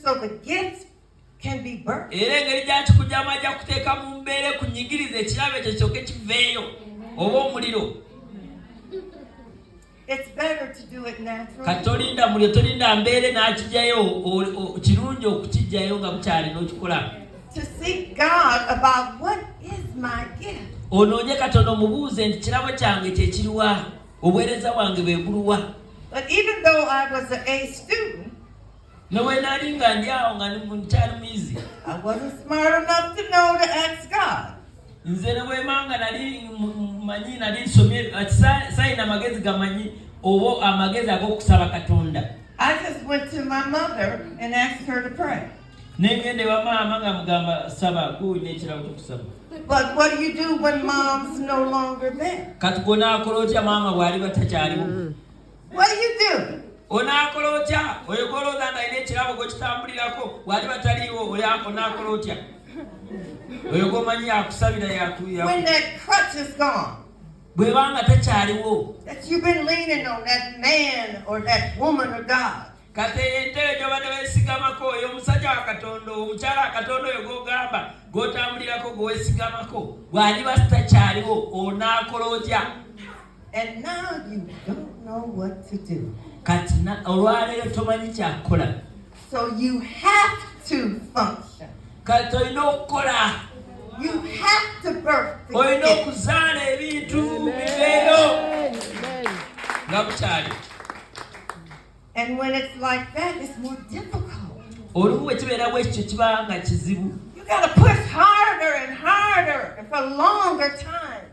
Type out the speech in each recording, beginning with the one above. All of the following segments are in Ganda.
so the gift can be birthed. It's better to do it naturally. To seek God about what is my gift. But even though I was an A student, I wasn't smart enough to know to ask God. I just went to my mother and asked her to pray. But what do you do when mom's no longer there? What do you do? When that crutch is gone, that you've been leaning on, that man or that woman or God. And now you don't know what to do. So you have to function. You have to birth the gift. And when it's like that, it's more difficult. You got to push harder and harder and for longer time.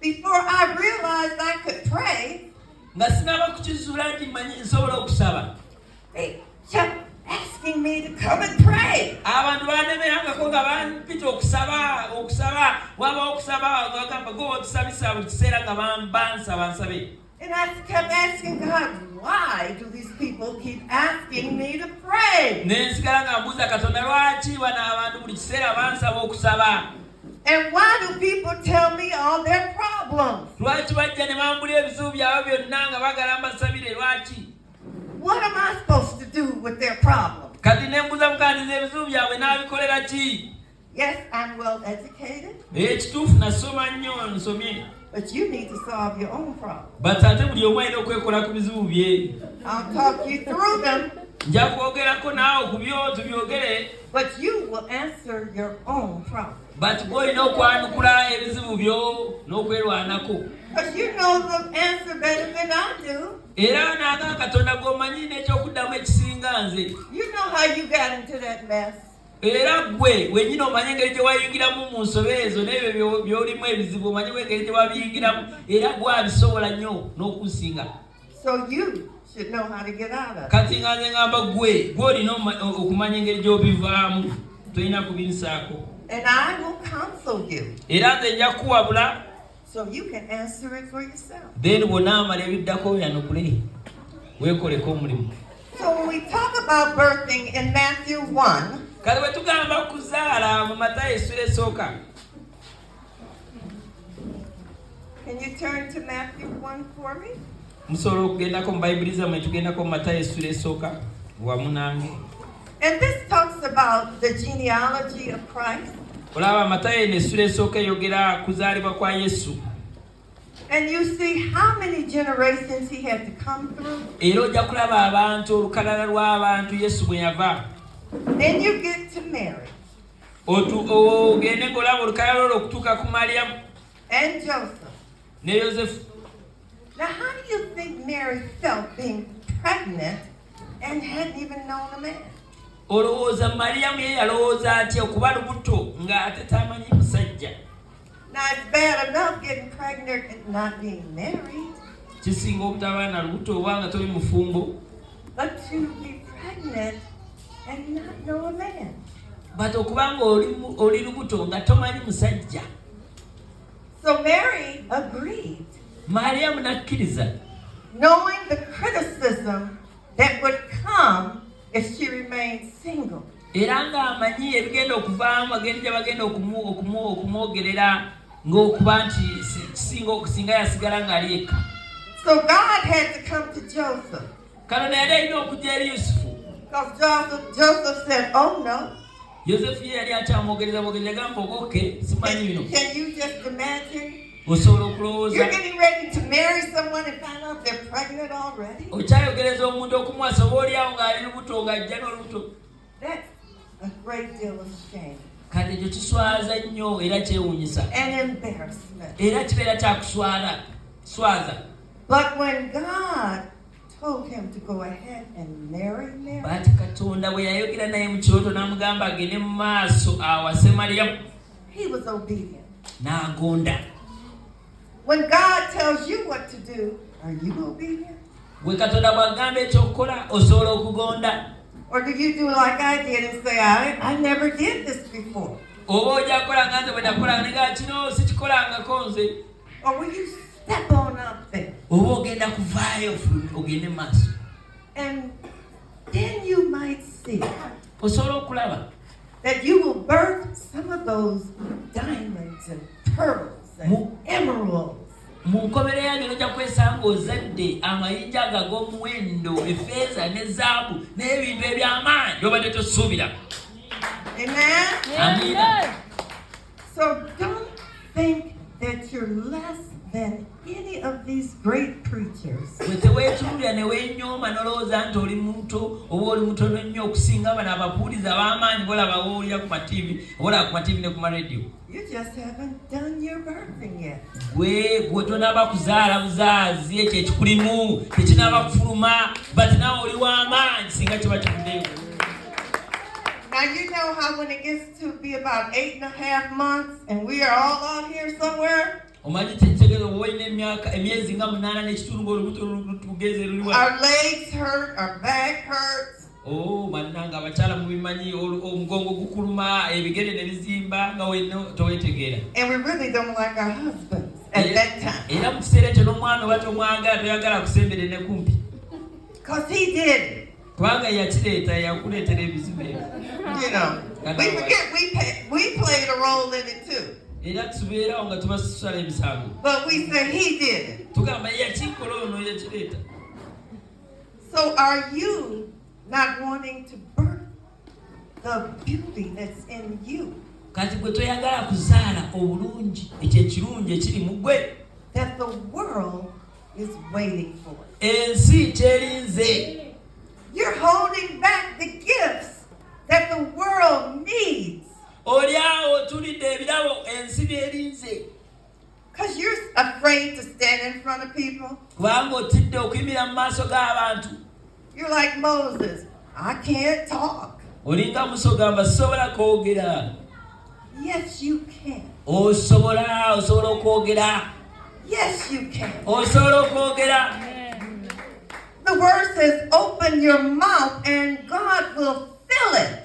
Before I realized I could pray, they kept asking me to come and pray. And I kept asking God, why do these people keep asking me to pray? And why do people tell me all their problems? What am I supposed to do with their problems? Yes, I'm well educated. But you need to solve your own problems. I'll talk you through them. But you will answer your own problem. Because you know the answer better than I do. You know how you got into that mess. So you should know how to get out of it. And I will counsel you, so you can answer it for yourself. So when we talk about birthing in Matthew 1, can you turn to Matthew 1 for me? And this talks about the genealogy of Christ. And you see how many generations he had to come through. Then you get to Mary. And Joseph. Now how do you think Mary felt being pregnant and hadn't even known a man? Now it's bad enough getting pregnant and not being married. But to be pregnant and not know a man. So Mary agreed, knowing the criticism that would come if she remained single. So God had to come to Joseph. Because Joseph said, oh no. Can you just imagine? You're getting ready to marry someone and find out they're pregnant already? That's a great deal of shame. And embarrassment. But when God told him to go ahead and marry Mary, he was obedient. When God tells you what to do, are you obedient? Or do you do like I did and say, I never did this before? Or will you step on up there? And then you might see that you will birth some of those diamonds and pearls and emeralds. Amen. Amen. So don't think that you're less than any of these great preachers. You just haven't done your birthing yet. Now you know how when it gets to be about 8.5 months and we are all out here somewhere, our legs hurt, our back hurts. And we really don't like our husbands at that time. Because he did it. You know, we forget we played a role in it too. But we say he did it. So are you not wanting to birth the beauty that's in you? That the world is waiting for. You're holding back the gifts that the world needs. Because you're afraid to stand in front of people. You're like Moses. I can't talk. Yes, you can. Yes, you can. The word says, open your mouth and God will fill it.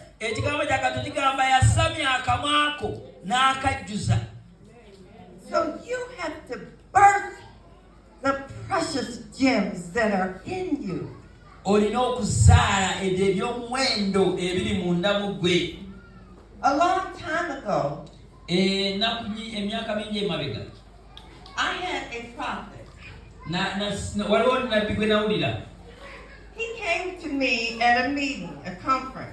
So you have to birth the precious gems that are in you. A long time ago, I had a prophet. He came to me at a meeting, a conference.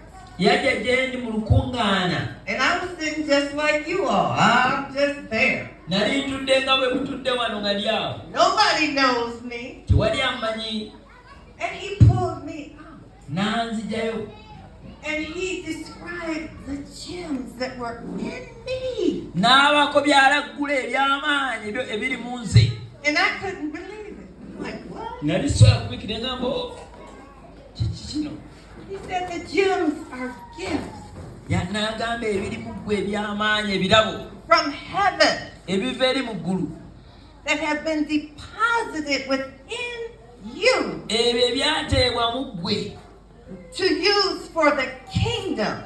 And I was sitting just like you all. I'm just there. Nobody knows me. And he pulled me out. And he described the gems that were in me. And I couldn't believe it. I'm like, what? He said the gems are gifts from heaven that have been deposited within you to use for the kingdom.